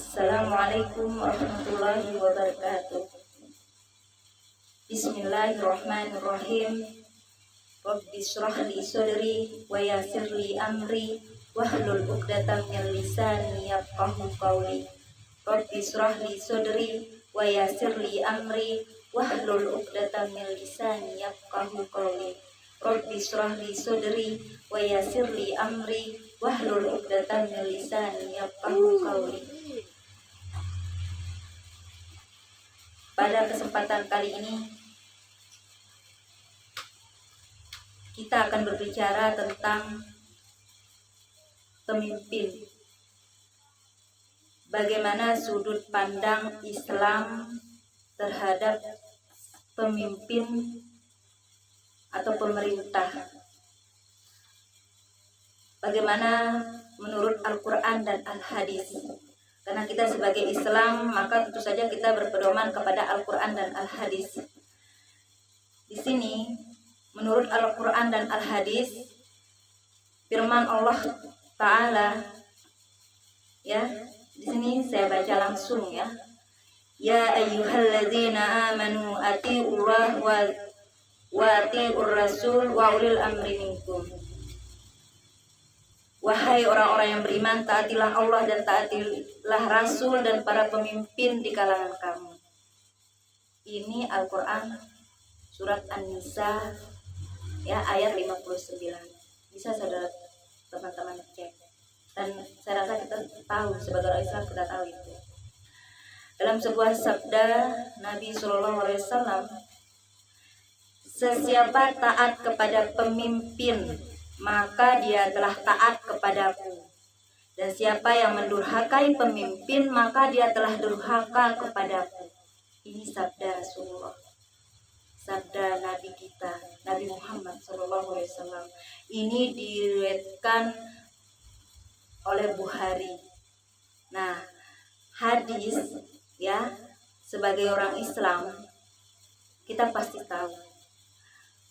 Assalamualaikum warahmatullahi wabarakatuh. Bismillahirrahmanirrahim. Rabbi shrah li sadri wa yassir li amri wahlul 'uqdatam min lisani yafqahu qawli. Rabbi shrah li sadri wa yassir li amri wahlul 'uqdatam min lisani yafqahu qawli. Rabbi shrah li sadri wa yassir li amri wahlul 'uqdatam min lisani yafqahu qawli. Pada kesempatan kali ini kita akan berbicara tentang pemimpin. Bagaimana sudut pandang Islam terhadap pemimpin atau pemerintah. Bagaimana menurut Al-Quran dan Al-Hadis. Karena kita sebagai Islam, maka tentu saja kita berpedoman kepada Al-Quran dan Al-Hadis. Di sini, menurut Al-Quran dan Al-Hadis, firman Allah Ta'ala, ya, di sini saya baca langsung ya. Ya ayyuhalladzina amanu atii'ullah wa atii'ur rasul wa ulil amri minkum. Wahai orang-orang yang beriman, taatilah Allah dan taatilah Rasul dan para pemimpin di kalangan kamu. Ini Al-Quran surat An-Nisa ya, ayat 59. Bisa saudara teman-teman cek. Dan saya rasa kita tahu, sebagai orang Islam kita tahu itu. Dalam sebuah sabda Nabi SAW, sesiapa taat kepada pemimpin, maka dia telah taat kepadaku. Dan siapa yang mendurhakai pemimpin, maka dia telah durhaka kepadaku. Ini sabda Rasulullah, sabda Nabi kita, Nabi Muhammad SAW. Ini diriwayatkan oleh Bukhari. Nah, hadis ya, sebagai orang Islam kita pasti tahu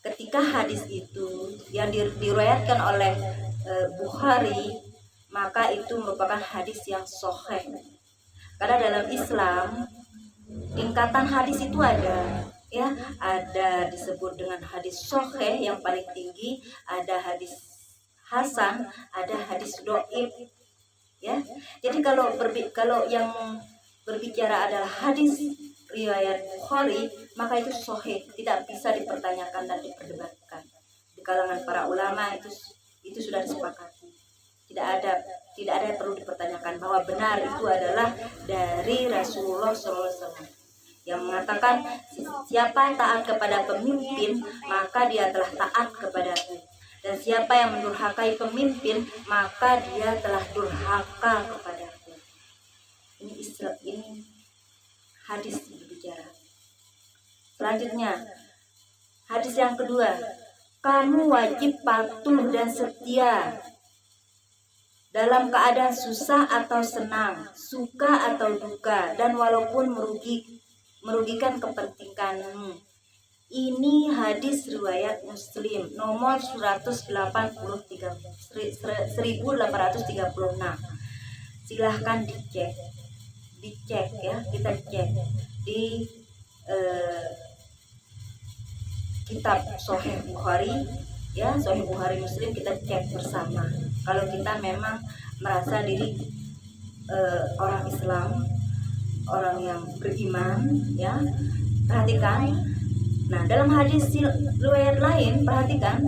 ketika hadis itu yang diriwayatkan oleh Bukhari, maka itu merupakan hadis yang sahih. Karena dalam Islam tingkatan hadis itu ada, ya, ada disebut dengan hadis sahih yang paling tinggi, ada hadis hasan, ada hadis dhaif, ya. Jadi kalau yang berbicara adalah hadis riwayat Bukhari, maka itu sahih, tidak bisa dipertanyakan dan diperdebatkan. Di kalangan para ulama itu sudah disepakati. Tidak ada yang perlu dipertanyakan bahwa benar itu adalah dari Rasulullah SAW yang mengatakan siapa taat kepada pemimpin, maka dia telah taat kepadaku. Dan siapa yang mendurhakai pemimpin, maka dia telah durhaka kepadaku. Ini hadis berbicara. Selanjutnya, hadis yang kedua, kamu wajib patuh dan setia dalam keadaan susah atau senang, suka atau duka, dan walaupun merugikan kepentinganmu. Ini hadis riwayat Muslim nomor 1836. Silahkan dicek ya, kita cek di kitab Sahih Bukhari ya, Sahih Bukhari Muslim, kita cek bersama. Kalau kita memang merasa diri orang Islam, orang yang beriman, ya, perhatikan. Nah, dalam hadis riwayat lain, perhatikan,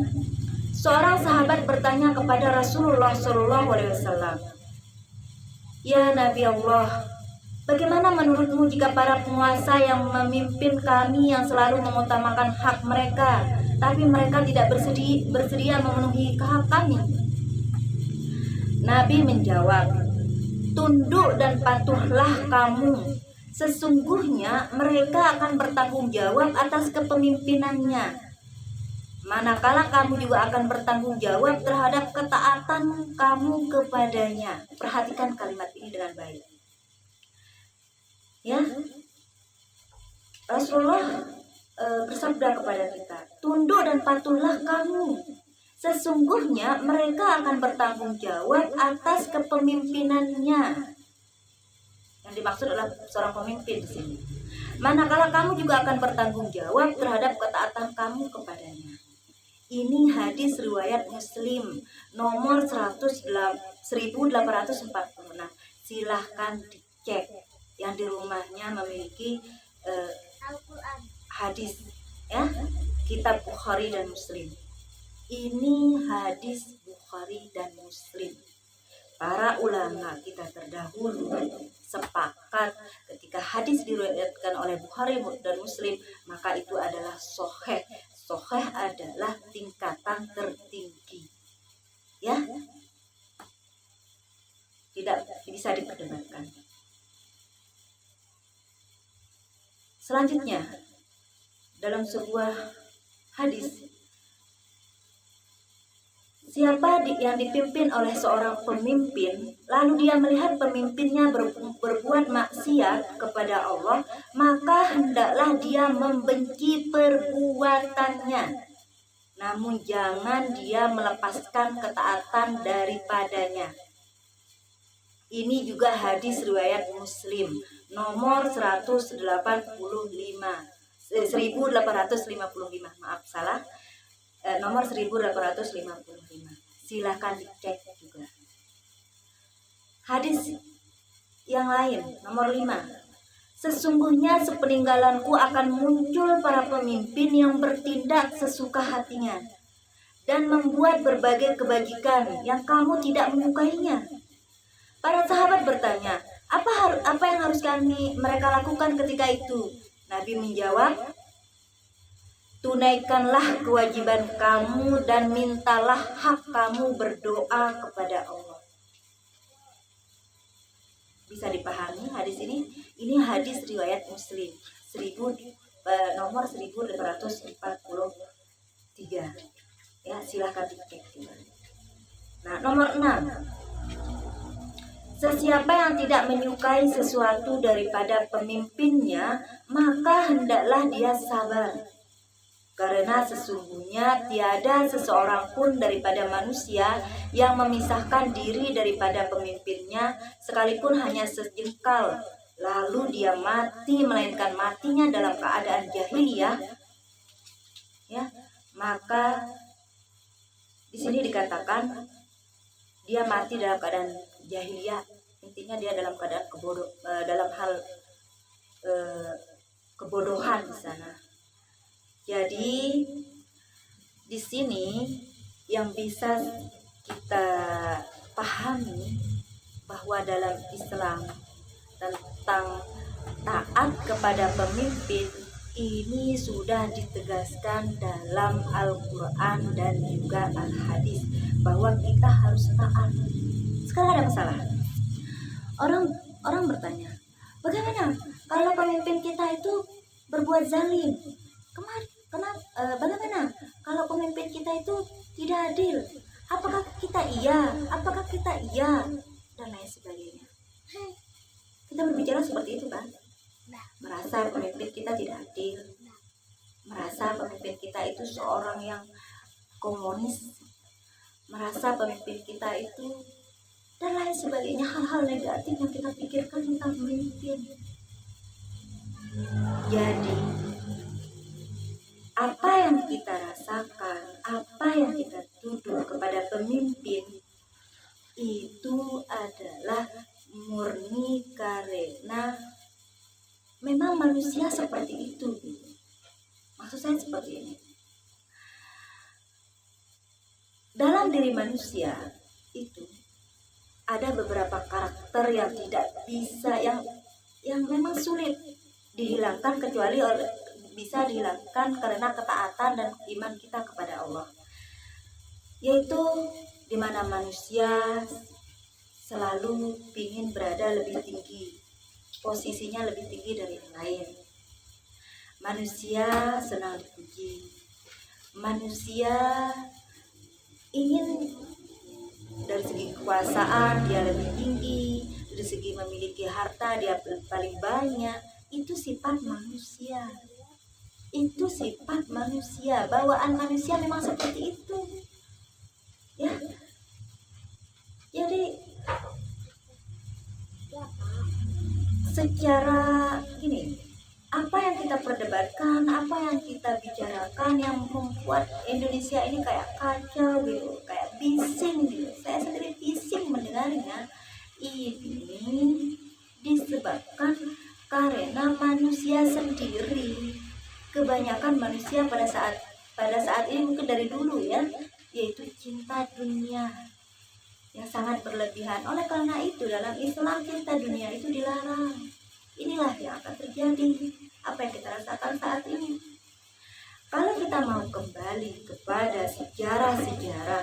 seorang sahabat bertanya kepada Rasulullah SAW, ya Nabi Allah, bagaimana menurutmu jika para penguasa yang memimpin kami yang selalu mengutamakan hak mereka, tapi mereka tidak bersedia memenuhi hak kami? Nabi menjawab, tunduk dan patuhlah kamu. Sesungguhnya mereka akan bertanggung jawab atas kepemimpinannya. Manakala kamu juga akan bertanggung jawab terhadap ketaatan kamu kepadanya. Perhatikan kalimat ini dengan baik. Ya, Rasulullah bersabda kepada kita, tunduk dan patuhlah kamu. Sesungguhnya mereka akan bertanggung jawab atas kepemimpinannya. Yang dimaksud adalah seorang pemimpin di sini. Manakala kamu juga akan bertanggung jawab terhadap ketaatan kamu kepadanya. Ini hadis riwayat Muslim nomor 1846. Silahkan dicek yang di rumahnya memiliki hadis, ya, kitab Bukhari dan Muslim. Ini hadis Bukhari dan Muslim. Para ulama kita terdahulu sepakat ketika hadis diriwayatkan oleh Bukhari dan Muslim, maka itu adalah sahih. Sahih adalah tingkatan tertinggi, ya, tidak bisa diperdebatkan. Selanjutnya, dalam sebuah hadis, siapa yang dipimpin oleh seorang pemimpin, lalu dia melihat pemimpinnya berbuat maksiat kepada Allah, maka hendaklah dia membenci perbuatannya. Namun jangan dia melepaskan ketaatan daripadanya. Ini juga hadis riwayat Muslim nomor 1855. Maaf, salah. Nomor 1855. Silakan dicek juga. Hadis yang lain nomor 5. Sesungguhnya sepeninggalanku akan muncul para pemimpin yang bertindak sesuka hatinya dan membuat berbagai kebajikan yang kamu tidak menyukainya. Para sahabat bertanya, apa yang harus mereka lakukan ketika itu? Nabi menjawab, tunaikanlah kewajiban kamu dan mintalah hak kamu berdoa kepada Allah. Bisa dipahami hadis ini? Ini hadis riwayat Muslim nomor 1843. Ya, silahkan dicek. Nah, nomor 6. Sesiapa yang tidak menyukai sesuatu daripada pemimpinnya, maka hendaklah dia sabar. Karena sesungguhnya tiada seseorang pun daripada manusia yang memisahkan diri daripada pemimpinnya, sekalipun hanya sejengkal, lalu dia mati, melainkan matinya dalam keadaan jahiliyah, ya, maka di sini dikatakan dia mati dalam keadaan jahiliyah. Intinya dia dalam keadaan dalam hal kebodohan di sana. Jadi di sini yang bisa kita pahami bahwa dalam Islam tentang taat kepada pemimpin ini sudah ditegaskan dalam Al-Quran dan juga Al-Hadis bahwa kita harus taat. Sekarang ada masalah. Orang bertanya, bagaimana kalau pemimpin kita itu berbuat zalim? Bagaimana kalau pemimpin kita itu tidak adil? Apakah kita iya? Dan lain sebagainya. Kita berbicara seperti itu kan? Merasa pemimpin kita tidak adil, merasa pemimpin kita itu seorang yang komunis, merasa pemimpin kita itu dan lain sebagainya, hal-hal negatif yang kita pikirkan tentang pemimpin. Jadi apa yang kita rasakan, apa yang kita tuduh kepada pemimpin itu adalah murni karena memang manusia seperti itu. Maksud saya seperti ini. Dalam diri manusia itu ada beberapa karakter yang tidak bisa, yang memang sulit dihilangkan kecuali bisa dihilangkan karena ketaatan dan iman kita kepada Allah. Yaitu di mana manusia selalu ingin berada lebih tinggi, posisinya lebih tinggi dari yang lain. Manusia senang dipuji. Manusia ingin dari segi kekuasaan dia lebih tinggi, dari segi memiliki harta dia paling banyak. Itu sifat manusia. Itu sifat manusia. Bawaan manusia memang seperti itu. Ya. Jadi secara gini, apa yang kita perdebatkan, apa yang kita bicarakan yang membuat Indonesia ini kayak kacau gitu, kayak bising gitu. Saya sendiri bising mendengarnya. Ini disebabkan karena manusia sendiri. Kebanyakan manusia pada saat ini, mungkin dari dulu ya, yaitu cinta dunia yang sangat berlebihan. Oleh karena itu dalam Islam cinta dunia itu dilarang. Inilah yang akan terjadi, apa yang kita rasakan saat ini. Kalau kita mau kembali kepada sejarah-sejarah,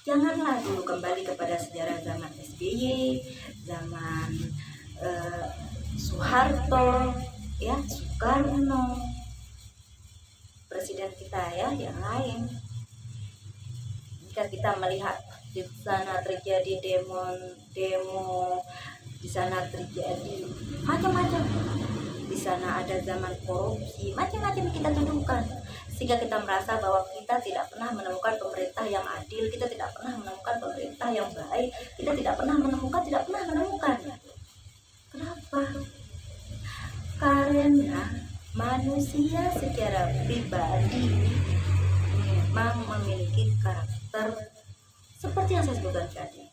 janganlah dulu kembali kepada sejarah zaman SBY, zaman Soeharto, ya, Soekarno, presiden kita ya, yang lain. Jika kita melihat di sana terjadi demo, di sana terjadi macam-macam, di sana ada zaman korupsi, macam-macam kita tuduhkan, sehingga kita merasa bahwa kita tidak pernah menemukan pemerintah yang adil, kita tidak pernah menemukan pemerintah yang baik, kita tidak pernah menemukan. Kenapa? Karena manusia secara pribadi memang memiliki karakter seperti yang saya sebutkan tadi,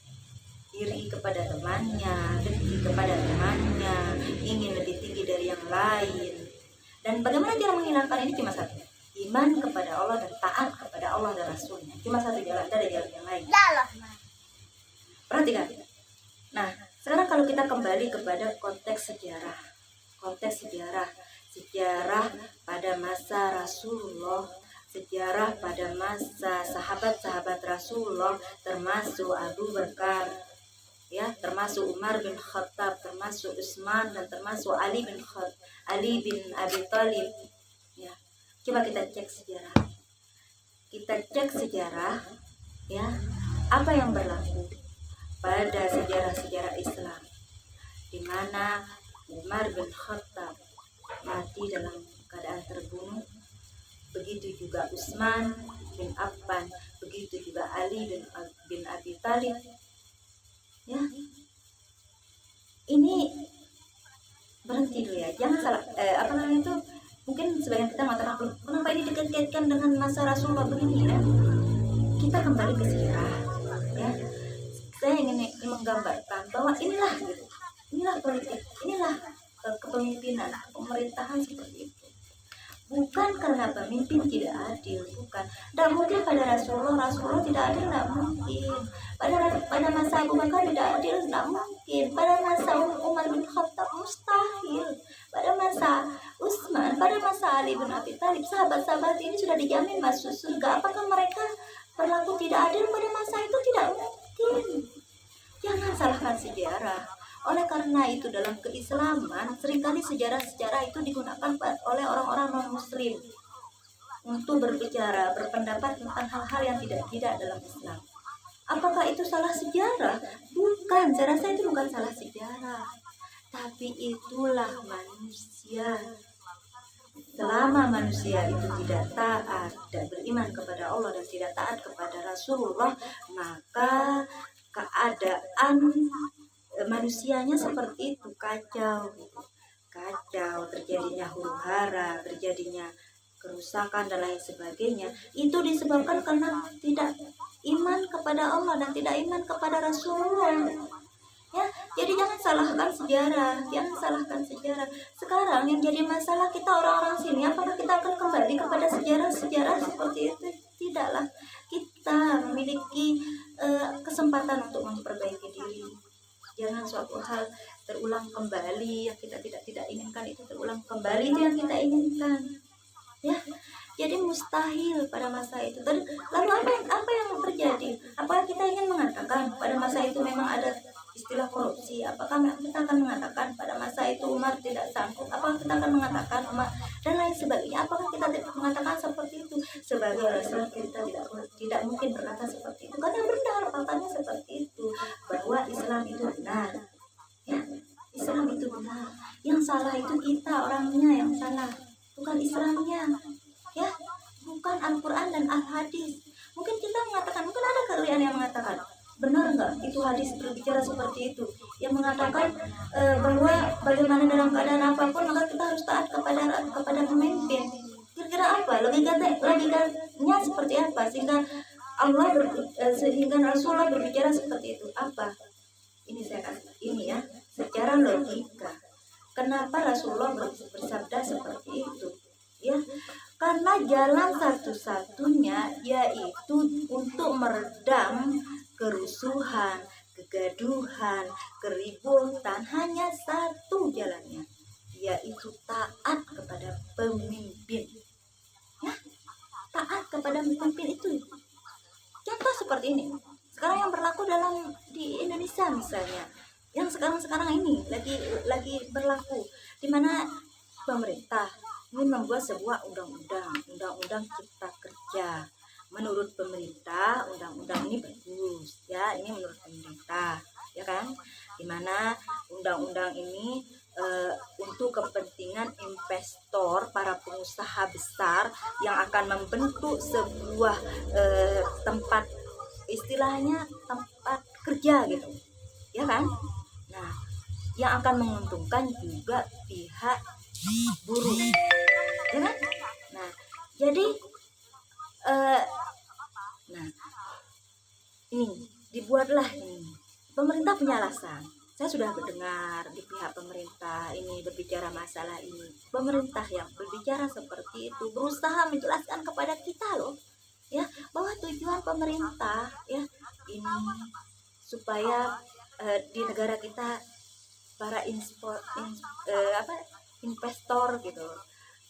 iri kepada temannya, dengki kepada temannya, ingin lebih tinggi dari yang lain. Dan bagaimana cara menghilangkan ini? Cuma satu, iman kepada Allah dan taat kepada Allah dan Rasulnya. Cuma satu jalan, tidak ada jalan yang lain. Perhatikan. Nah, sekarang kalau kita kembali kepada konteks sejarah pada masa Rasulullah, sejarah pada masa sahabat-sahabat Rasulullah, termasuk Abu Bakar, ya, termasuk Umar bin Khattab, termasuk Utsman, dan termasuk Ali bin Abi Thalib. Ya, coba kita cek sejarah. Ya, apa yang berlaku pada sejarah Islam, di mana Umar bin Khattab mati dalam keadaan terbunuh, begitu juga Utsman bin Affan, begitu juga Ali bin Abi Thalib. Ya, ini berhenti dulu ya, jangan salah. Itu mungkin sebagian kita mengatakan, kenapa ini dikaitkan dengan masa Rasulullah begini ya? Kita kembali ke sejarah, ya. Saya ingin menggambarkan bahwa inilah politik, inilah kepemimpinan, pemerintahan seperti itu. Bukan karena pemimpin tidak adil, bukan. Tidak mungkin pada Rasulullah tidak adil, tidak mungkin. Pada masa Abu Bakar tidak adil, tidak mungkin. Pada masa Umar bin Khattab mustahil. Pada masa Utsman, pada masa Ali bin Abi Thalib, sahabat-sahabat ini sudah dijamin masuk surga. Apakah mereka berlaku tidak adil pada masa itu? Tidak mungkin. Jangan salahkan sejarah. Oleh karena itu dalam keislaman seringkali sejarah-sejarah itu digunakan oleh orang-orang non-muslim untuk berpendapat tentang hal-hal yang tidak dalam Islam. Apakah itu salah sejarah? Bukan, saya rasa itu bukan salah sejarah. Tapi itulah manusia. Selama manusia itu tidak taat, tidak beriman kepada Allah dan tidak taat kepada Rasulullah, maka keadaan manusianya seperti itu, kacau, terjadinya huru-hara, terjadinya kerusakan dan lain sebagainya. Itu disebabkan karena tidak iman kepada Allah dan tidak iman kepada Rasulullah. Ya, jadi jangan salahkan sejarah. Sekarang yang jadi masalah kita orang-orang sini, apakah kita akan kembali kepada sejarah seperti itu? Tidaklah. Kita memiliki kesempatan untuk memperbaiki diri. Jangan suatu hal terulang kembali yang kita tidak inginkan itu terulang kembali, itu yang kita inginkan. Ya, jadi mustahil pada masa itu. Lalu apa yang terjadi? Apakah kita ingin mengatakan pada masa itu memang ada istilah korupsi? Apakah kita akan mengatakan pada masa itu Umar tidak sanggup? Apakah kita akan mengatakan Umar dan lain sebagainya? Apakah kita tidak mengatakan seperti itu? Sebagai Rasul kita tidak mungkin berkata seperti itu. Karena benar faktanya seperti itu, bahwa Islam itu benar. Ya, Islam itu benar. Yang salah itu kita orangnya yang salah, bukan Islamnya. Ya, bukan Al-Quran dan Al-Hadis. Mungkin kita mengatakan, mungkin ada kalian yang mengatakan, benar nggak itu hadis berbicara seperti itu, yang mengatakan bahwa bagaimana dalam keadaan apapun maka kita harus taat kepada pemimpin. Kira-kira apa logikanya seperti apa sehingga sehingga Rasulullah berbicara seperti itu? Apa ini ini ya, secara logika kenapa Rasulullah bersabda seperti itu ya? Karena jalan satu-satunya yaitu untuk meredam kerusuhan, kegaduhan, keributan, hanya satu jalannya, yaitu taat kepada pemimpin. Ya, taat kepada pemimpin itu. Contoh seperti ini. Sekarang yang berlaku di Indonesia misalnya, yang sekarang ini lagi berlaku, di mana pemerintah ingin membuat sebuah undang-undang cipta kerja. Menurut pemerintah undang-undang ini bagus ya, ini menurut pemerintah ya kan, dimana undang-undang ini untuk kepentingan investor, para pengusaha besar yang akan membentuk sebuah tempat, istilahnya tempat kerja gitu ya kan. Nah, yang akan menguntungkan juga pihak buruh ya kan. Nah, jadi nah ini dibuatlah ini, pemerintah punya alasan. Saya sudah mendengar di pihak pemerintah ini berbicara masalah ini. Pemerintah yang berbicara seperti itu berusaha menjelaskan kepada kita loh ya, bahwa tujuan pemerintah ya ini supaya di negara kita para investor gitu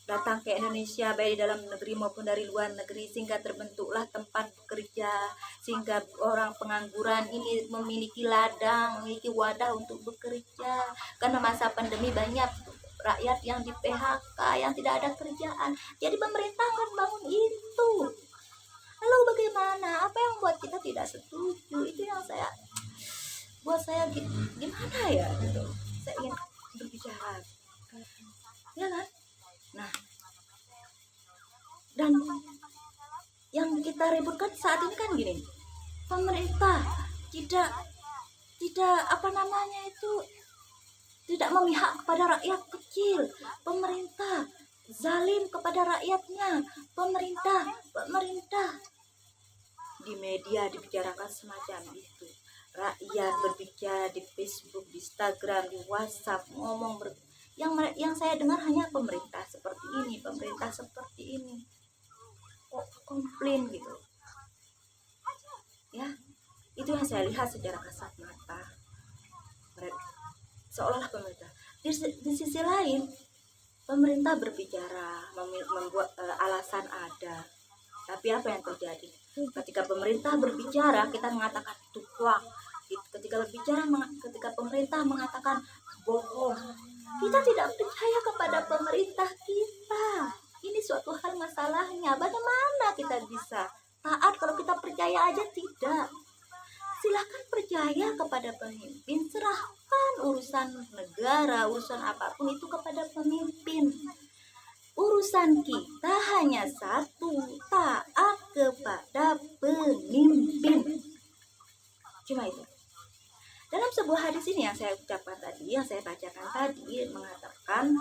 datang ke Indonesia, baik di dalam negeri maupun dari luar negeri, sehingga terbentuklah tempat kerja, sehingga orang pengangguran ini memiliki ladang, memiliki wadah untuk bekerja. Karena masa pandemi banyak rakyat yang di PHK, yang tidak ada kerjaan, jadi pemerintah akan bangun itu. Lalu bagaimana? Apa yang membuat kita tidak setuju? Itu yang buat saya gimana ya gitu. Saya ingin berbicara ya kan. Nah, dan yang kita ributkan saat ini kan gini, pemerintah tidak tidak memihak kepada rakyat kecil, pemerintah zalim kepada rakyatnya, pemerintah di media dibicarakan semacam itu. Rakyat berbicara di Facebook, di Instagram, di WhatsApp, ngomong yang saya dengar hanya pemerintah seperti ini, pemerintah seperti ini, kok komplain gitu ya. Itu yang saya lihat secara kasat mata, seolah pemerintah. Di sisi lain pemerintah berbicara, membuat alasan ada, tapi apa yang terjadi ketika pemerintah berbicara? Kita mengatakan itu hoax. Ketika pemerintah mengatakan bohong, kita tidak percaya kepada pemerintah kita. Ini suatu hal masalahnya. Bagaimana kita bisa taat kalau kita percaya aja tidak? Silahkan percaya kepada pemimpin, serahkan urusan negara, urusan apapun itu kepada pemimpin. Urusan kita hanya satu, taat kepada pemimpin. Cuma itu. Dalam sebuah hadis ini yang saya ucapkan tadi, yang saya bacakan tadi, mengatakan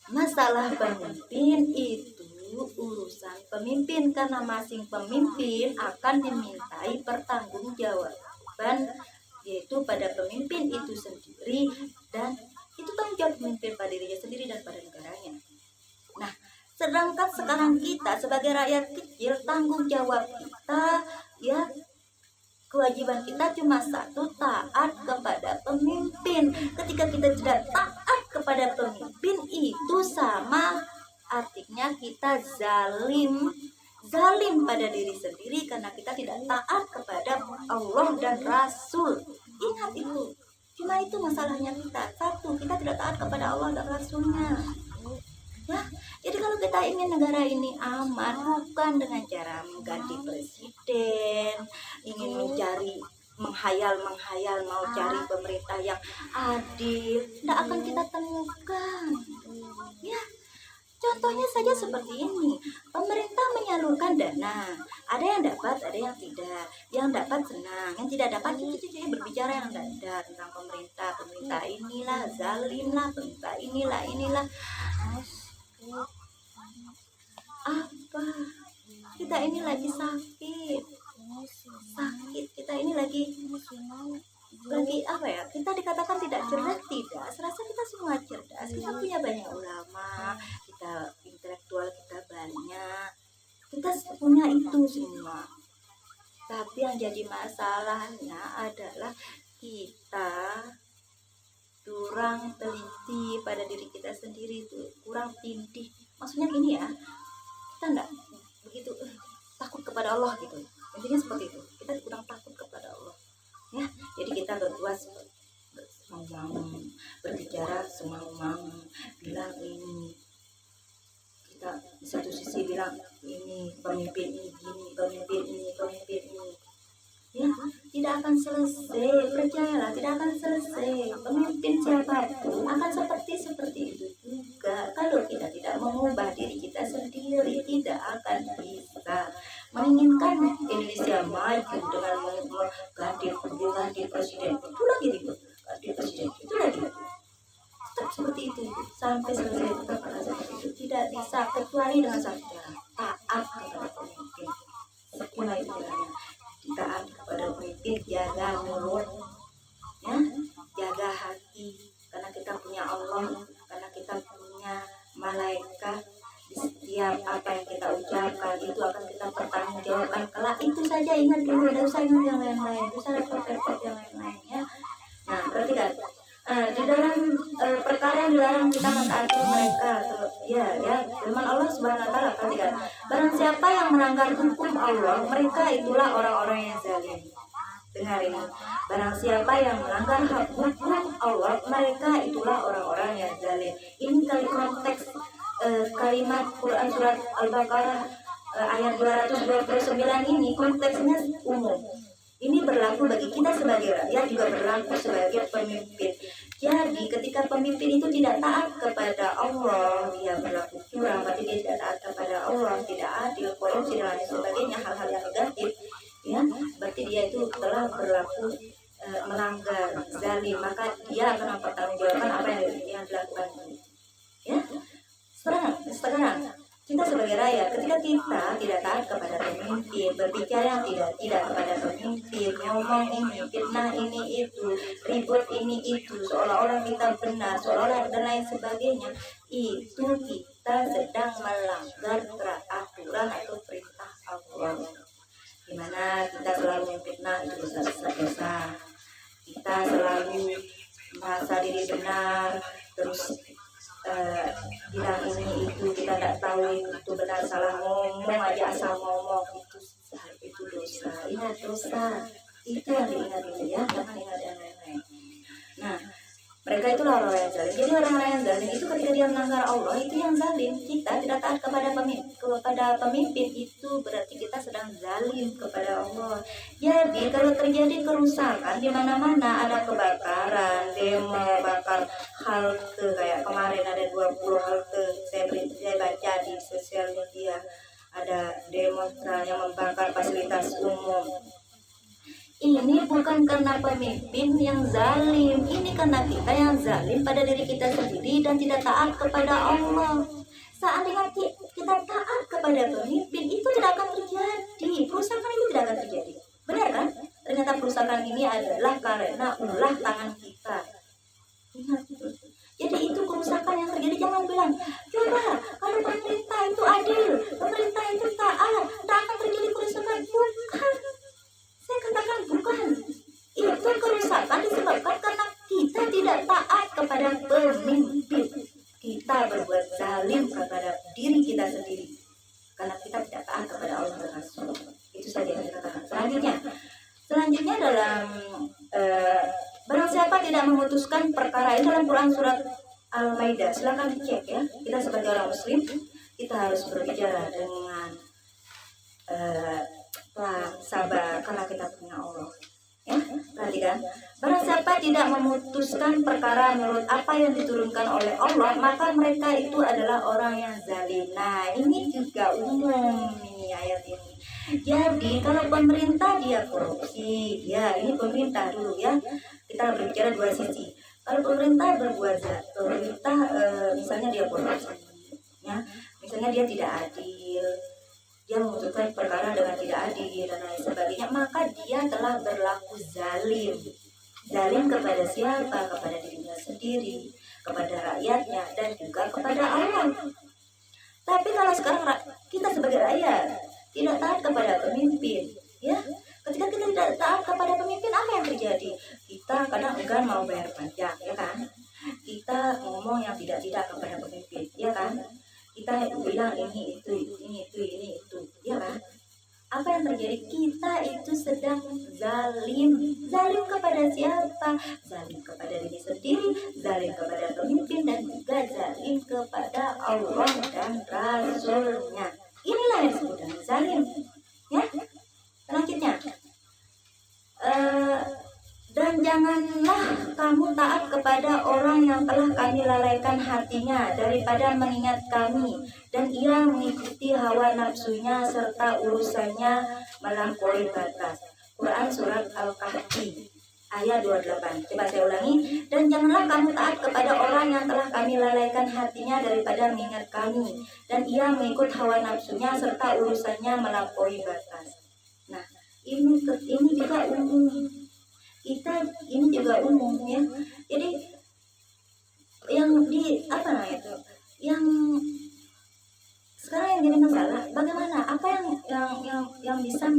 masalah pemimpin itu urusan pemimpin, karena masing pemimpin akan dimintai pertanggungjawaban, yaitu pada pemimpin itu sendiri, dan itu tanggung jawab pemimpin pada dirinya sendiri dan pada negaranya. Nah, sedangkan sekarang kita sebagai rakyat kecil, tanggung jawab kita ya, kewajiban kita cuma satu, taat kepada pemimpin. Ketika kita tidak taat kepada pemimpin, itu sama artinya kita zalim pada diri sendiri, karena kita tidak taat kepada Allah dan Rasul. Ingat itu. Cuma itu masalahnya kita. Satu, kita tidak taat kepada Allah dan Rasulnya. Ya, jadi kalau kita ingin negara ini aman, bukan dengan cara mengganti presiden, ingin menghayal mau cari pemerintah yang adil, tidak akan kita temukan. Ya, Contohnya saja seperti ini, pemerintah menyalurkan dana, ada yang dapat, ada yang tidak. Yang dapat senang, yang tidak dapat itu berbicara yang tidak tentang pemerintah. Pemerintah inilah zalim lah, pemerintah inilah. Apa? Kita ini lagi sakit, kita ini lagi apa ya, kita dikatakan tidak cerdas, tidak, serasa kita semua cerdas, kita punya banyak ulama, kita intelektual, kita banyak, kita punya itu semua. Tapi yang jadi masalahnya adalah kita kurang teliti pada diri kita sendiri, itu kurang tindih. Maksudnya gini ya, kita enggak begitu takut kepada Allah gitu, intinya seperti itu, kita kurang takut kepada Allah ya. Jadi kita berbuat semau-mau, berbicara semau-mau, bilang ini, kita di satu sisi bilang ini pemimpin ini gini, pemimpin ini ya, tidak akan selesai, percayalah, tidak akan selesai. Pemimpin siapapun akan seperti itu juga. Kalau kita tidak mengubah diri kita sendiri, tidak akan bisa. Menginginkan Indonesia maju dengan ganti presiden, itu lagi ribut, ganti presiden itu lagi tetap seperti itu sampai selesai, tetap akan seperti itu. Tidak bisa kecuali dengan satu cara, taat kepada pemimpin. Sempurna itu caranya, taat kepada pemimpin, jaga mulut ya, jaga hati, karena kita punya Allah, karena kita punya malaikat. Di setiap apa yang kita ucapkan itu akan kita pertanggungjawabkan kelak. Itu saja, ingat dulu, tidak usah ingat yang lain-lain, tidak usah repot-repot yang lain-lainnya. Nah, perhatikan, di dalam perkara yang dilarang kita mentaati mereka, ya firman Allah Subhanahu wa taala, perhatikan, barang siapa yang melanggar hukum Allah, mereka itulah orang-orang yang zalim. Dengar ini, barang siapa yang melanggar hukum Allah, mereka itulah orang-orang yang zalim. Ini konteks kalimat Quran surat Al-Baqarah ayat 229 ini konteksnya umum. Ini berlaku bagi kita sebagai rakyat, juga berlaku sebagai pemimpin. Jadi ketika pemimpin itu tidak taat kepada Allah, dia berlaku curang, berarti dia tidak taat kepada Allah, tidak adil, korupsi dan lain sebagainya, hal-hal yang negatif, ya, berarti dia itu telah berlaku melanggar, zalim, maka dia akan mempertanggungjawabkan apa yang dilakukan. Ya, sekarang kita sebagai rakyat, ketika kita tidak taat kepada pemimpin, berbicara yang tidak kepada pemimpin, ngomong ini, fitnah ini itu, ribut ini itu, seolah-olah kita benar, seolah-olah dan lain sebagainya, itu kita sedang melanggar aturan atau perintah Allah. Dimana kita selalu memfitnah, itu dosa. Kita selalu merasa diri benar, terus bilang ini itu, kita tidak tahu itu benar salah, ngomong aja asal ngomong, itu dosa. Ingat dosa, itu yang diingat dulu ya, jangan ingat yang lain-lain. Nah, mereka itulah orang yang zalim. Jadi orang-orang yang zalim itu ketika dia melanggar Allah, itu yang zalim. Kita tidak taat kepada pemimpin, itu berarti kita sedang zalim kepada Allah. Jadi kalau terjadi kerusakan di mana-mana, ada kebakaran, demo bakar halte, kayak kemarin ada 20 halte, saya baca di sosial media, ada demonstran yang membakar fasilitas umum. Ini bukan karena pemimpin yang zalim, ini karena kita yang zalim pada diri kita sendiri dan tidak taat kepada Allah. Seandainya kita taat kepada pemimpin, itu tidak akan terjadi, kerusakan itu tidak akan terjadi. Benar kan? Ternyata kerusakan ini adalah karena ulah tangan kita. Ingat itu. Jadi itu kerusakan yang terjadi. Jangan bilang, coba kalau pemerintah itu adil, pemerintah itu taat, tidak akan terjadi kerusakan. Bukan. Saya katakan bukan. Itu kerusakan disebabkan karena kita tidak taat kepada pemimpin. Kita berbuat zalim kepada diri kita sendiri karena kita tidak taat kepada Allah dan Rasul. Itu saja yang saya katakan. Selanjutnya dalam barang siapa tidak memutuskan perkara ini, dalam Quran surat Al-Maidah, silakan dicek ya. Kita sebagai orang Muslim, kita harus berbicara dengan sabar karena kita punya Allah. Ya, perhatikan. Barang siapa tidak memutuskan perkara menurut apa yang diturunkan oleh Allah, maka mereka itu adalah orang yang zalim. Nah, ini juga umum ini ayat ini. Jadi kalau pemerintah dia korupsi, ya ini pemerintah dulu ya. Kita berbicara dua sisi. Kalau pemerintah berbuat jahat, pemerintah misalnya dia korupsi, ya, misalnya dia tidak adil, dia memutuskan perkara dengan tidak adil dan lain sebagainya, maka dia telah berlaku zalim. Zalim kepada siapa? Kepada dirinya sendiri, kepada rakyatnya, dan juga kepada Allah. Tapi kalau sekarang kita sebagai rakyat tidak taat kepada pemimpin, ya, ketika kita tidak taat kepada pemimpin, apa yang terjadi? Kita kadang enggan mau bayar pajak, ya kan? Kita ngomong yang tidak kepada pemimpin, ya kan? Kita bilang ini itu, ya kan? Apa yang terjadi? Kita itu sedang zalim. Zalim kepada siapa? Zalim kepada diri sendiri, zalim kepada pemimpin, dan juga zalim kepada Allah dan Rasulnya. Inilah yang disebut dengan zalim. Ya, selanjutnya. Dan janganlah kamu taat kepada orang yang telah kami lalaikan hatinya daripada mengingat kami, dan ia mengikuti hawa nafsunya serta urusannya melampaui batas. Quran Surat Al-Kahfi ayat 28. Coba saya ulangi. Dan janganlah kamu taat kepada orang yang telah kami lalaikan hatinya daripada mengingat kami, dan ia mengikut hawa nafsunya serta urusannya melampaui batas. Nah, ini juga umum. Kita ini juga umum, ya. Jadi yang di apa namanya itu, yang sekarang yang jadi masalah, bagaimana apa yang bisa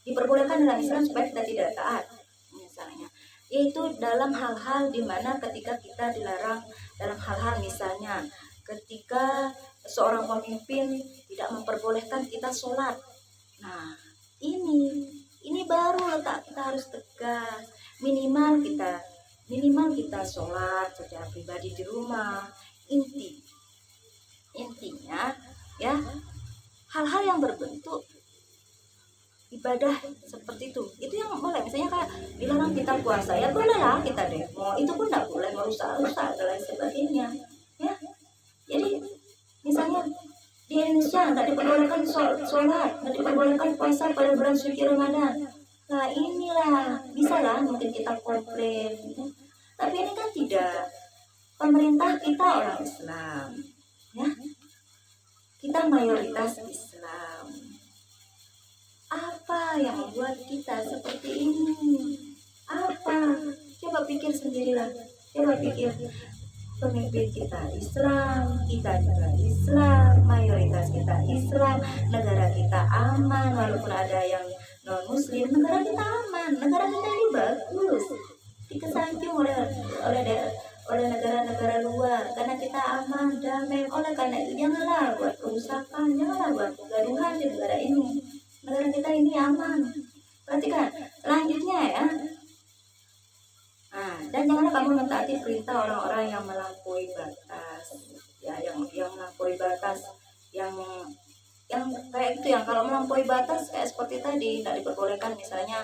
diperbolehkan dalam Islam supaya kita tidak taat, misalnya, yaitu dalam hal-hal di mana ketika kita dilarang, dalam hal-hal misalnya ketika seorang pemimpin tidak memperbolehkan kita sholat. Nah, ini baru letak kita harus tegas. Minimal kita sholat secara pribadi di rumah. Intinya ya, hal-hal yang berbentuk ibadah seperti itu yang boleh. Misalnya kayak dilarang kita puasa, ya bolehlah kita demo, itu pun tidak boleh merusak-rusak dan lain sebagainya, ya. Jadi misalnya di Indonesia tidak diperbolehkan sholat, tidak diperbolehkan puasa pada bulan suci Ramadan. Nah, inilah bisalah mungkin kita komplain, tapi ini kan tidak. Pemerintah kita orang Islam, ya, kita mayoritas Islam. Apa yang membuat kita seperti ini? Apa? Coba pikir sendirilah. Coba pikir. Pemimpin kita Islam, kita juga Islam, mayoritas kita Islam, negara kita aman, walaupun ada yang non Muslim, negara kita aman, negara kita ini bagus, dikesanjung oleh negara-negara luar, karena kita aman, damai. Oleh karena itu janganlah buat kerusakan, janganlah buat kegaduhan di negara ini. Negara kita ini aman. Perhatikan selanjutnya ya. Nah, dan janganlah kamu mentaati perintah orang-orang yang melampaui batas, ya, yang melampaui batas, yang kayak gitu, yang kalau melampaui batas kayak seperti tadi, tidak diperbolehkan misalnya,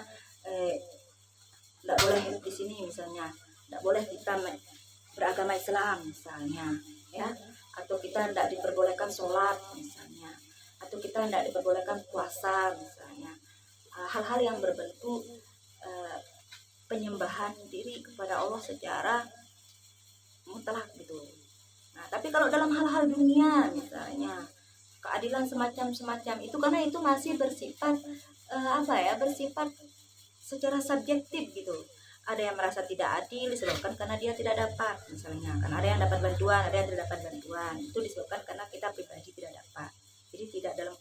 tidak boleh di sini misalnya, tidak boleh kita beragama Islam misalnya, ya, atau kita tidak diperbolehkan sholat misalnya, atau kita tidak diperbolehkan puasa misalnya, hal-hal yang berbentuk penyembahan diri kepada Allah secara mutlak gitu. Nah, tapi kalau dalam hal-hal dunia misalnya, keadilan semacam itu, karena itu masih bersifat bersifat secara subjektif gitu. Ada yang merasa tidak adil disebabkan karena dia tidak dapat misalnya, kan ada yang dapat bantuan, ada yang tidak dapat bantuan, itu disebabkan karena kita pribadi tidak dapat. Jadi tidak dalam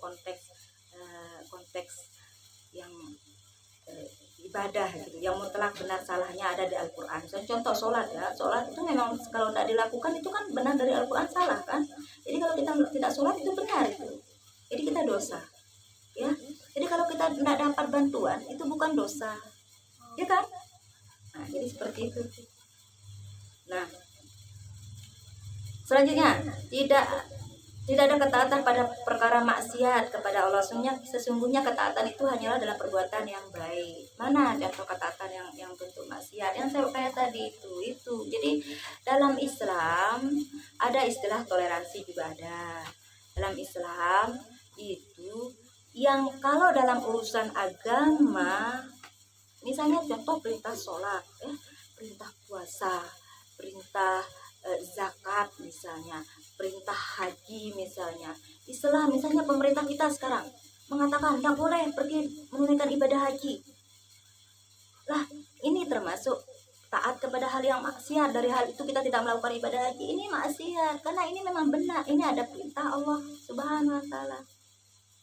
konteks yang ibadah gitu, yang mutlak benar salahnya ada di Al-Quran. Misalnya contoh sholat ya, sholat itu memang kalau tidak dilakukan itu kan benar dari Al-Quran salah kan. Jadi kalau kita tidak sholat itu benar itu, jadi kita dosa, ya. Jadi kalau kita tidak dapat bantuan itu bukan dosa, ya kan. Nah, jadi seperti itu. Nah, selanjutnya Tidak ada ketaatan pada perkara maksiat kepada Allah. Sesungguhnya ketaatan itu hanyalah dalam perbuatan yang baik. Mana contoh ketaatan yang bentuk maksiat? Yang saya kayak tadi itu. Jadi dalam Islam ada istilah toleransi juga ada. Dalam Islam itu yang kalau dalam urusan agama, misalnya contoh perintah sholat, perintah puasa, perintah zakat misalnya, perintah haji misalnya. Islam misalnya pemerintah kita sekarang mengatakan tidak boleh pergi menunaikan ibadah haji. Lah, ini termasuk taat kepada hal yang maksiat. Dari hal itu kita tidak melakukan ibadah haji, ini maksiat karena ini memang benar, ini ada perintah Allah Subhanahu wa taala.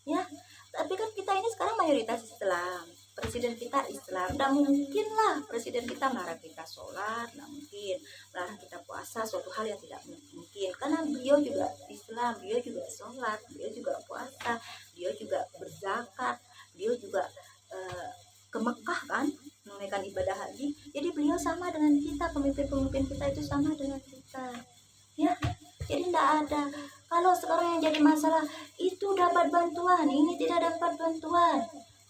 Ya, tapi kan kita ini sekarang mayoritas Islam, presiden kita Islam, tidak mungkin lah presiden kita melarang kita sholat, tidak mungkin melarang kita puasa, suatu hal yang tidak mungkin karena beliau juga Islam, beliau juga sholat, beliau juga puasa, beliau juga berzakat, beliau juga ke Mekah kan menunaikan ibadah haji. Jadi beliau sama dengan kita, pemimpin-pemimpin kita itu sama dengan kita, ya. Jadi tidak ada. Kalau sekarang yang jadi masalah itu dapat bantuan, ini tidak dapat bantuan.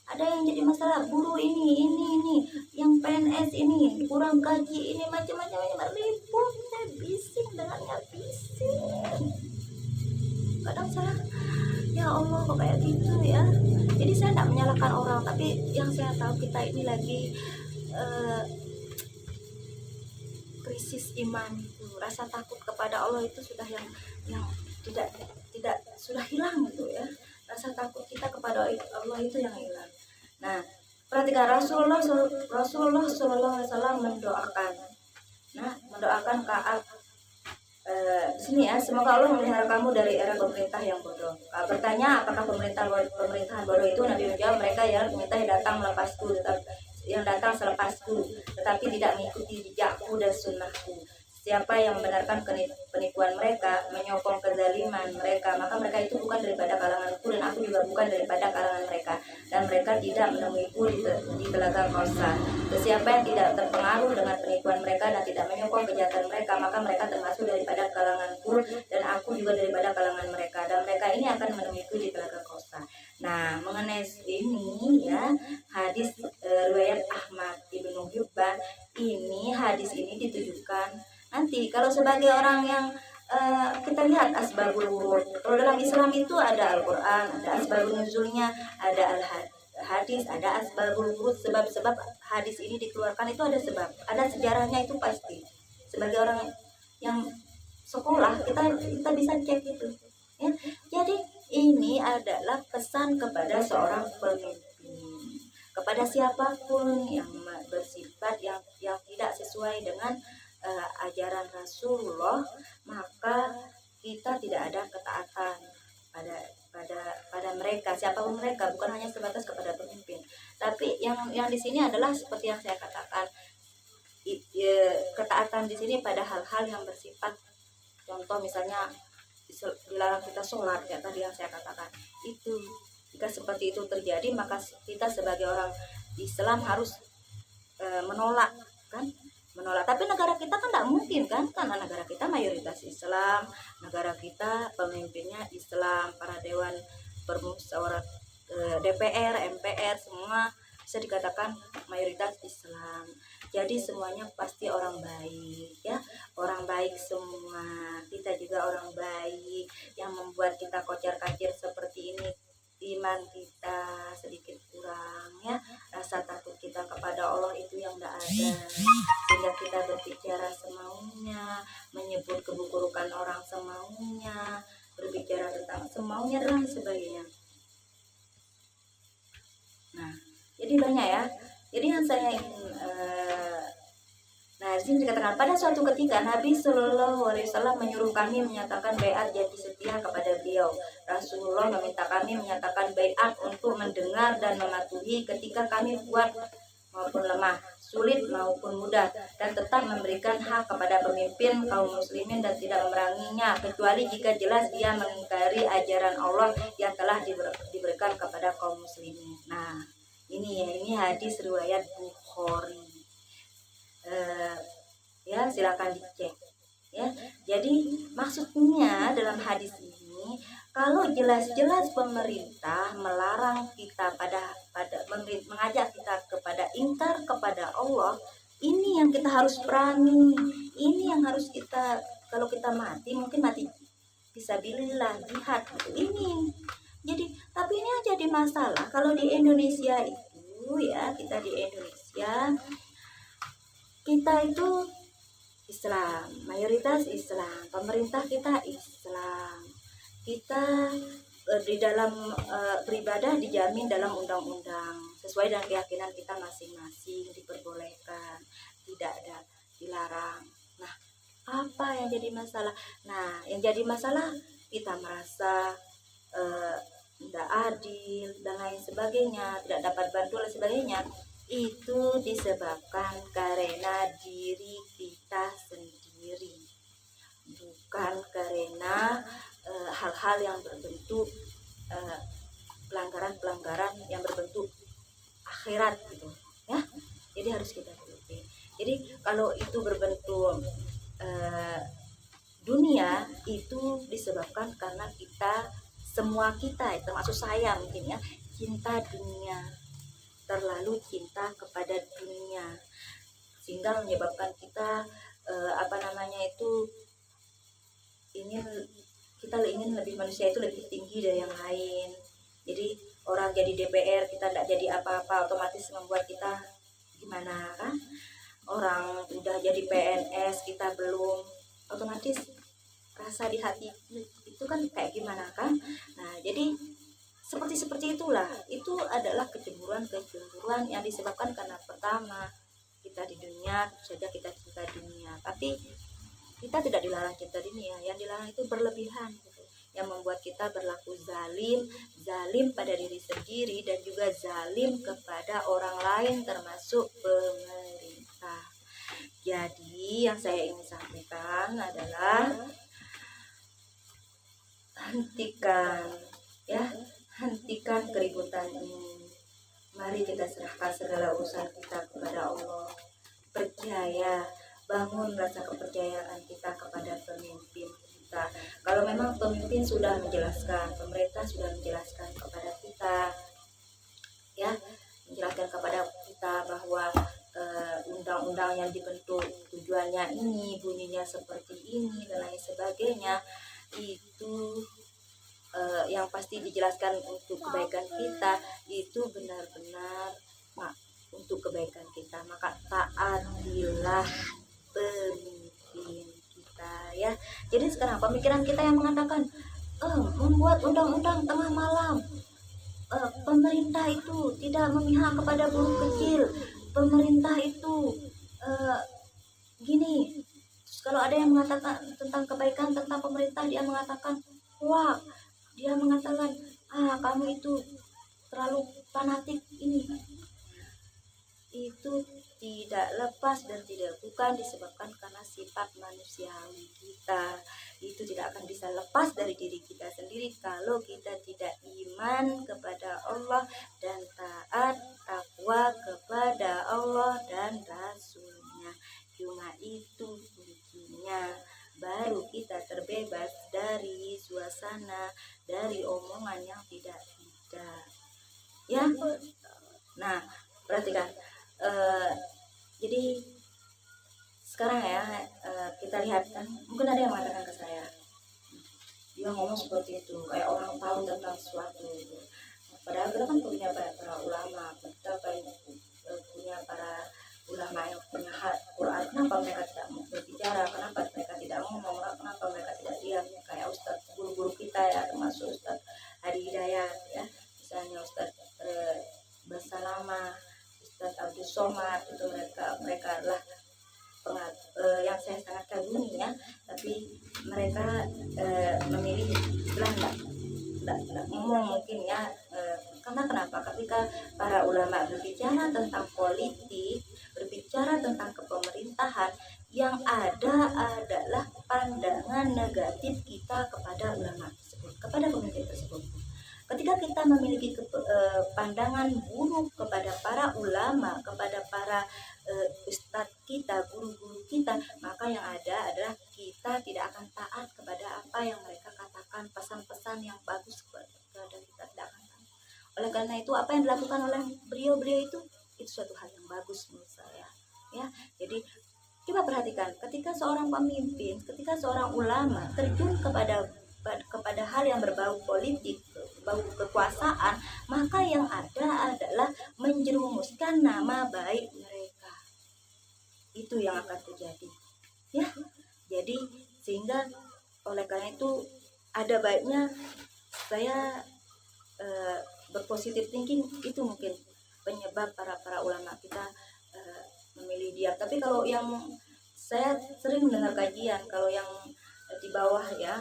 Ada yang jadi masalah buruh ini, yang PNS ini kurang gaji, ini macam-macam ribut, saya bising dengannya, bising. Kadang saya, ya Allah kok kayak gitu ya. Jadi saya tidak menyalahkan orang, tapi yang saya tahu kita ini lagi krisis iman itu, rasa takut kepada Allah itu sudah yang tidak sudah hilang gitu ya. Rasa takut kita kepada Allah itu yang hilang. Nah, perhatikan Rasulullah SAW mendoakan. Nah, mendoakan Ka'ab di sini ya, semoga Allah memelihara kamu dari era pemerintah yang bodoh. Bertanya apakah pemerintahan bodoh itu, Nabi menjawab, mereka yang datang melepasku, yang datang selepasku, tetapi tidak mengikuti jejakku dan sunnahku. Siapa yang membenarkan penipuan mereka, menyokong kezaliman mereka, maka mereka itu bukan daripada kalanganku, dan aku juga bukan daripada kalangan mereka, dan mereka tidak menemuiku di telaga Kautsar. Siapa yang tidak terpengaruh dengan penipuan mereka dan tidak menyokong kejahatan mereka, maka mereka termasuk daripada kalanganku, dan aku juga daripada kalangan mereka, dan mereka ini akan menemuiku di telaga Kautsar. Nah, mengenai ini ya, hadis riwayat Ahmad Ibnu Hibban, ini hadis ini ditujukan nanti kalau sebagai orang yang kita lihat asbabul wurud. Kalau dalam Islam itu ada Al-Quran, ada asbabun nuzulnya, ada hadis, ada asbabul wurud, sebab-sebab hadis ini dikeluarkan itu ada sebab, ada sejarahnya itu pasti. Sebagai orang yang sekolah kita bisa cek itu ya. Jadi ini adalah pesan kepada seorang pemimpin, kepada siapapun yang bersifat yang tidak sesuai dengan ajaran Rasulullah, maka kita tidak ada ketaatan pada mereka, siapapun mereka, bukan hanya sebatas kepada pemimpin. Tapi yang di sini adalah seperti yang saya katakan, ketaatan di sini pada hal-hal yang bersifat, contoh misalnya dilarang kita sholat, kayak tadi yang saya katakan itu. Jika seperti itu terjadi, maka kita sebagai orang Islam harus menolak kan, tapi negara kita kan tidak mungkin kan, karena negara kita mayoritas Islam, negara kita pemimpinnya Islam, para dewan permusyawarah DPR, MPR semua bisa dikatakan mayoritas Islam. Jadi semuanya pasti orang baik ya, orang baik semua. Kita juga orang baik. Yang membuat kita kocar-kacir seperti ini, iman kita sedikit kurang ya, rasa takut kita kepada Allah itu yang tidak ada, sehingga kita berbicara semaunya, menyebut keburukan orang semaunya, berbicara tentang semaunya dan sebagainya. Nah, jadi banyak ya. Jadi yang saya ingin nah, di sini dikatakan pada suatu ketika Nabi Shallallahu Alaihi Wasallam menyuruh kami menyatakan baiat janji setia kepada beliau. Rasulullah meminta kami menyatakan baiat untuk mendengar dan mematuhi ketika kami kuat maupun lemah, sulit maupun mudah, dan tetap memberikan hak kepada pemimpin kaum muslimin dan tidak memeranginya kecuali jika jelas dia mengingkari ajaran Allah yang telah diberikan kepada kaum muslimin. Nah, ini hadis riwayat Bukhari. Ya silakan dicek ya. Jadi maksudnya dalam hadis ini Kalau jelas-jelas pemerintah melarang kita mengajak kita kepada ingkar kepada Allah, ini yang kita harus perangi. Ini yang harus kita, kalau kita mati mungkin mati fisabilillah, jihad gitu. Ini. Jadi, tapi ini yang jadi masalah kalau di Indonesia itu ya, kita di Indonesia kita itu Islam, mayoritas Islam, pemerintah kita Islam. Kita di dalam beribadah dijamin dalam undang-undang sesuai dengan keyakinan kita masing-masing, diperbolehkan, tidak ada dilarang. Nah, apa yang jadi masalah? Nah, yang jadi masalah kita merasa tidak adil dan lain sebagainya, tidak dapat bantuan dan sebagainya. Itu disebabkan karena diri kita sendiri, bukan karena hal-hal yang berbentuk pelanggaran-pelanggaran yang berbentuk akhirat gitu ya. Jadi harus kita turuti. Jadi kalau itu berbentuk dunia, itu disebabkan karena kita, semua kita termasuk saya mungkin ya, cinta dunia, terlalu cinta kepada dunia, sehingga menyebabkan kita kita ingin lebih, manusia itu lebih tinggi dari yang lain. Jadi orang jadi DPR kita tidak jadi apa-apa, otomatis membuat kita gimana kan? Orang udah jadi PNS kita belum, otomatis rasa di hati itu kan kayak gimana kan? Nah, jadi seperti itulah, itu adalah kecemburuan yang disebabkan karena pertama kita di dunia, saja kita cinta dunia, tapi kita tidak dilarang cinta dunia, yang dilarang itu berlebihan gitu, yang membuat kita berlaku zalim pada diri sendiri dan juga zalim kepada orang lain termasuk pemerintah. Jadi yang saya ingin sampaikan adalah hentikan keributan ini. Mari kita serahkan segala urusan kita kepada Allah. Percaya, bangun rasa kepercayaan kita kepada pemimpin kita. Kalau memang pemimpin sudah menjelaskan, pemerintah sudah menjelaskan kepada kita, ya, menjelaskan kepada kita bahwa undang-undang yang dibentuk tujuannya ini, bunyinya seperti ini dan lain sebagainya, itu yang pasti dijelaskan untuk kebaikan kita, itu benar-benar untuk kebaikan kita. Maka taatilah pemimpin kita ya. Jadi sekarang pemikiran kita yang mengatakan membuat undang-undang tengah malam, pemerintah itu tidak memihak kepada buruh kecil, pemerintah itu gini. Terus kalau ada yang mengatakan tentang kebaikan tentang pemerintah, dia mengatakan wah, dia mengatakan kamu itu terlalu fanatik ini. Itu tidak lepas dan bukan disebabkan karena sifat manusiawi kita. Itu tidak akan bisa lepas dari diri kita sendiri kalau kita tidak iman kepada Allah dan taat takwa kepada Allah dan Rasulnya. Cuma itu kuncinya, baru kita terbebas dari suasana, dari omongan yang tidak ya. Nah, perhatikan, jadi sekarang ya, kita lihat kan, mungkin ada yang mengatakan ke saya, dia ngomong seperti itu kayak orang tahu tentang sesuatu gitu. Padahal kita kan punya para ulama, kita punya para ulama yang punya Quran. Kenapa mereka tidak mau berbicara? Kenapa mereka tidak ngomong? Kenapa mereka tidak diam? Kayak Ustadz, guru-guru kita ya, termasuk Ustadz Hadi Hidayat ya, misalnya Ustadz Basalama, Ustadz Abdul Somad, itu mereka adalah yang saya sangat kagumi ya, tapi mereka memilih tidak ngomong mungkin ya, karena kenapa? Ketika para ulama berbicara tentang politik, berbicara tentang kepemerintahan, yang ada adalah pandangan negatif kita kepada ulama tersebut, kepada pemimpin tersebut. Ketika kita memiliki pandangan buruk kepada para ulama, kepada para ustadz kita, guru-guru kita, maka yang ada adalah kita tidak akan taat kepada apa yang mereka katakan menyampaikan pesan-pesan yang bagus kepada kita, tidak akan tahu. Oleh karena itu apa yang dilakukan oleh beliau itu suatu hal yang bagus menurut saya ya. Jadi coba perhatikan, ketika seorang pemimpin, ketika seorang ulama terjun kepada hal yang berbau politik, berbau kekuasaan, maka yang ada adalah menjerumuskan nama baik mereka. Itu yang akan terjadi ya. Jadi sehingga oleh karena itu ada baiknya saya berpositif thinking. Itu mungkin penyebab para ulama kita memilih dia. Tapi kalau yang saya sering mendengar kajian, kalau yang di bawah ya,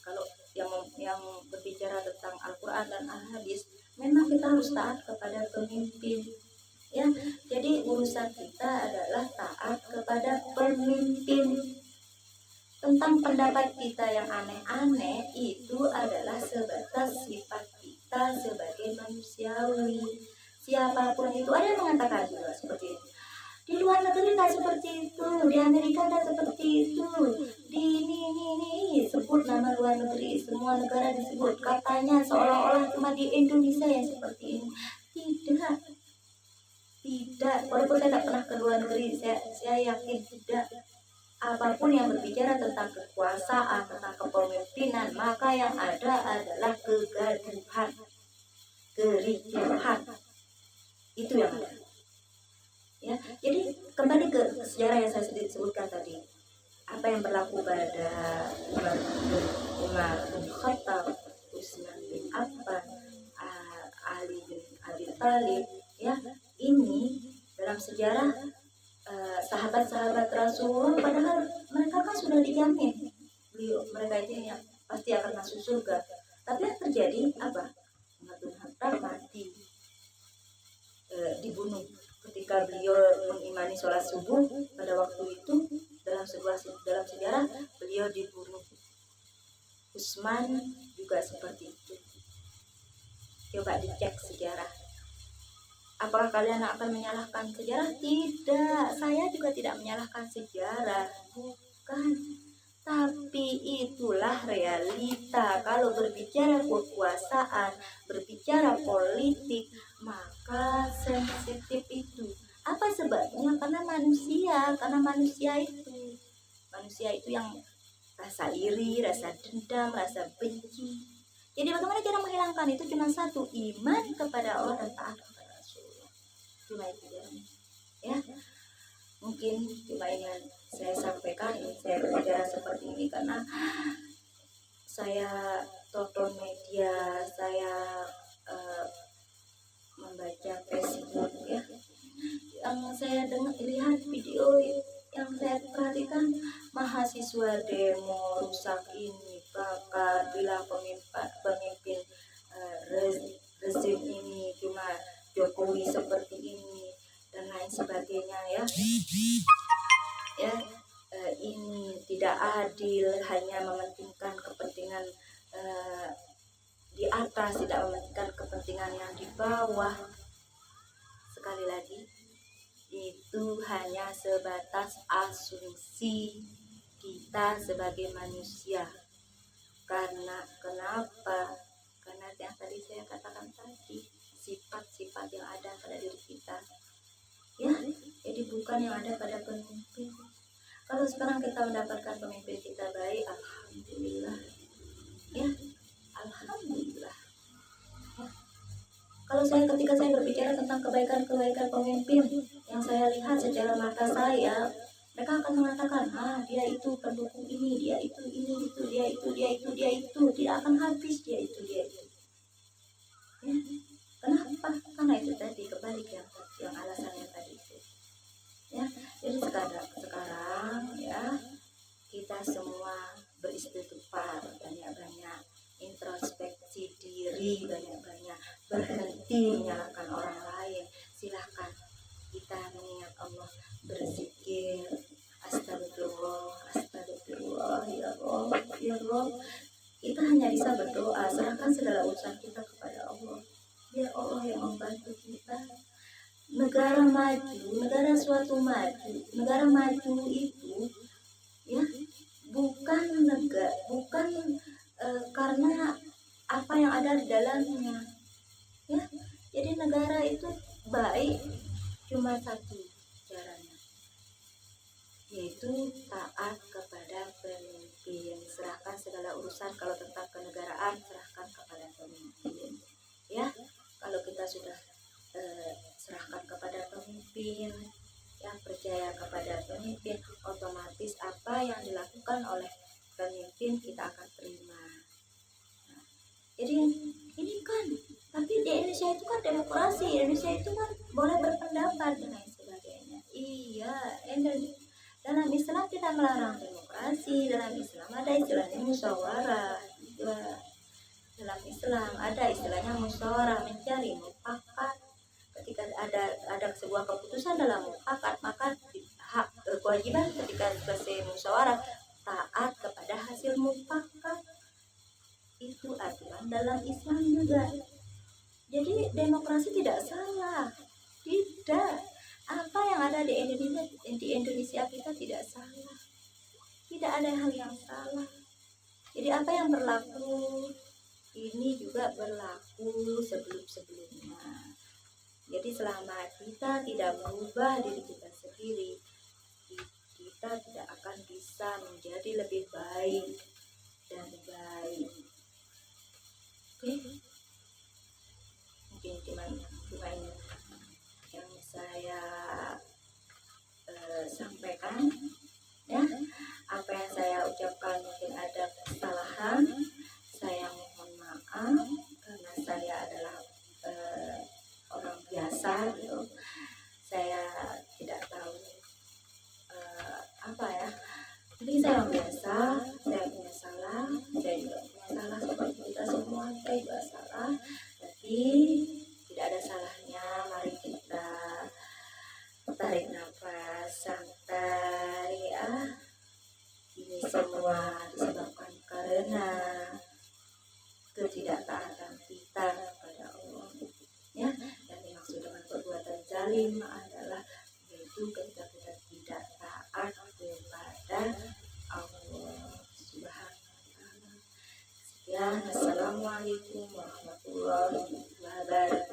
kalau yang berbicara tentang Al-Quran dan Al-Hadis, memang kita harus taat kepada pemimpin ya. Jadi urusan kita adalah taat kepada pemimpin. Tentang pendapat kita yang aneh-aneh itu adalah sebatas sifat kita sebagai manusiawi. Siapapun itu, ada yang mengatakan juga seperti itu. Di luar negeri nggak seperti itu, di Amerika nggak seperti itu, di ini sebut nama luar negeri, semua negara disebut, katanya seolah-olah cuma di Indonesia yang seperti ini. Tidak. Walaupun saya tidak pernah ke luar negeri, saya yakin tidak. Apapun yang berbicara tentang kekuasaan, tentang kepemimpinan, maka yang ada adalah kegaduhan, kericuhan. Itu yang ada. Ya, jadi kembali ke sejarah yang saya sebutkan tadi. Apa yang berlaku pada Umar bin Khattab, Utsman bin Affan, Ali bin Abi Thalib, ya, ini dalam sejarah sahabat-sahabat Rasulullah, padahal mereka kan sudah dijamin mereka itu yang pasti akan masuk surga. Tapi yang terjadi apa? Umar bin Khattab mati, dibunuh ketika beliau mengimani sholat subuh. Pada waktu itu dalam sejarah beliau dibunuh. Utsman juga seperti itu. Coba dicek sejarah. Apakah kalian akan menyalahkan sejarah? Tidak, saya juga tidak menyalahkan sejarah, bukan. Tapi itulah realita. Kalau berbicara kekuasaan, berbicara politik, maka sensitif itu. Apa sebabnya? Karena manusia itu yang rasa iri, rasa dendam, rasa benci. Jadi bagaimana cara menghilangkan itu? Cuma satu, iman kepada Allah dan taat kepada Rasulullah. Cuma itu ya. Mungkin cuma ini yang saya sampaikan. Saya berbicara seperti ini karena saya tonton media, saya membaca Facebook ya. Yang saya lihat video, yang saya perhatikan, mahasiswa demo rusak ini, bakar, bilang pemimpin rezim ini cuma Jokowi seperti ini dan lain sebagainya ya. Ini tidak adil, hanya mementingkan kepentingan di atas, tidak mementingkan kepentingan yang di bawah. Sekali lagi, itu hanya sebatas asumsi kita sebagai manusia. Kenapa? Karena yang tadi saya katakan tadi, sifat-sifat yang ada pada diri kita ya. Jadi bukan yang ada pada pemimpin. Kalau sekarang kita mendapatkan pemimpin kita baik, alhamdulillah ya, alhamdulillah ya. Kalau ketika saya berbicara tentang kebaikan pemimpin yang saya lihat secara mata saya, mereka akan mengatakan, dia itu pendukung ini, dia itu ini, dia itu, tidak akan habis dia itu ya. Kenapa? Karena itu tadi, kebalik yang alasannya tadi itu ya. Jadi sekarang ya, kita semua beristighfar banyak-banyak, introspeksi diri banyak-banyak, berhenti menyalahkan orang lain. Silakan kita mengingat Allah, berzikir, astagfirullah, ya Allah. Kita hanya bisa berdoa, serahkan segala urusan kita kepada Allah, biar Allah yang membantu kita. Negara maju itu ya, bukan karena urusan kalau tentang kenegaraan serahkan kepada pemimpin. Ya, kalau kita sudah serahkan kepada pemimpin, ya percaya kepada pemimpin, otomatis apa yang dilakukan oleh pemimpin kita akan terima. Nah, jadi ini kan, tapi di Indonesia itu kan demokrasi, Indonesia itu kan boleh berpendapat dan lain sebagainya. Iya, dalam Islam tidak melarang demokrasi, dalam Islam ada istilahnya musyawarah. Dalam Islam ada istilahnya musyawarah, mencari mufakat. Ketika ada sebuah keputusan dalam mufakat, maka kewajiban ketika selesai musyawarah taat kepada hasil mufakat. Itu aturan dalam Islam juga. Jadi demokrasi tidak salah, tidak. Apa yang ada di Indonesia kita tidak salah, tidak ada hal yang salah. Jadi apa yang berlaku ini juga berlaku sebelumnya. Jadi selama kita tidak merubah diri kita sendiri, kita tidak akan bisa menjadi lebih baik dan baik. Oke, mungkin cuma ini yang saya sampaikan, ya. Apa yang saya ucapkan mungkin ada kesalahan, saya mohon maaf karena saya adalah orang biasa gitu. Saya tidak tahu apa ya, jadi saya orang biasa, saya punya salah, saya juga punya salah seperti kita semua, saya juga salah, tapi tidak ada salahnya mari kita tarik nafas santai, ya. Ini semua disebabkan karena ketidaktaatan kita kepada Allah, ya. Dan dimaksud dengan perbuatan zalim adalah yaitu ketika kita tidak taat kepada Allah Subhanahu wa taala. Sekian, assalamualaikum warahmatullahi wabarakatuh.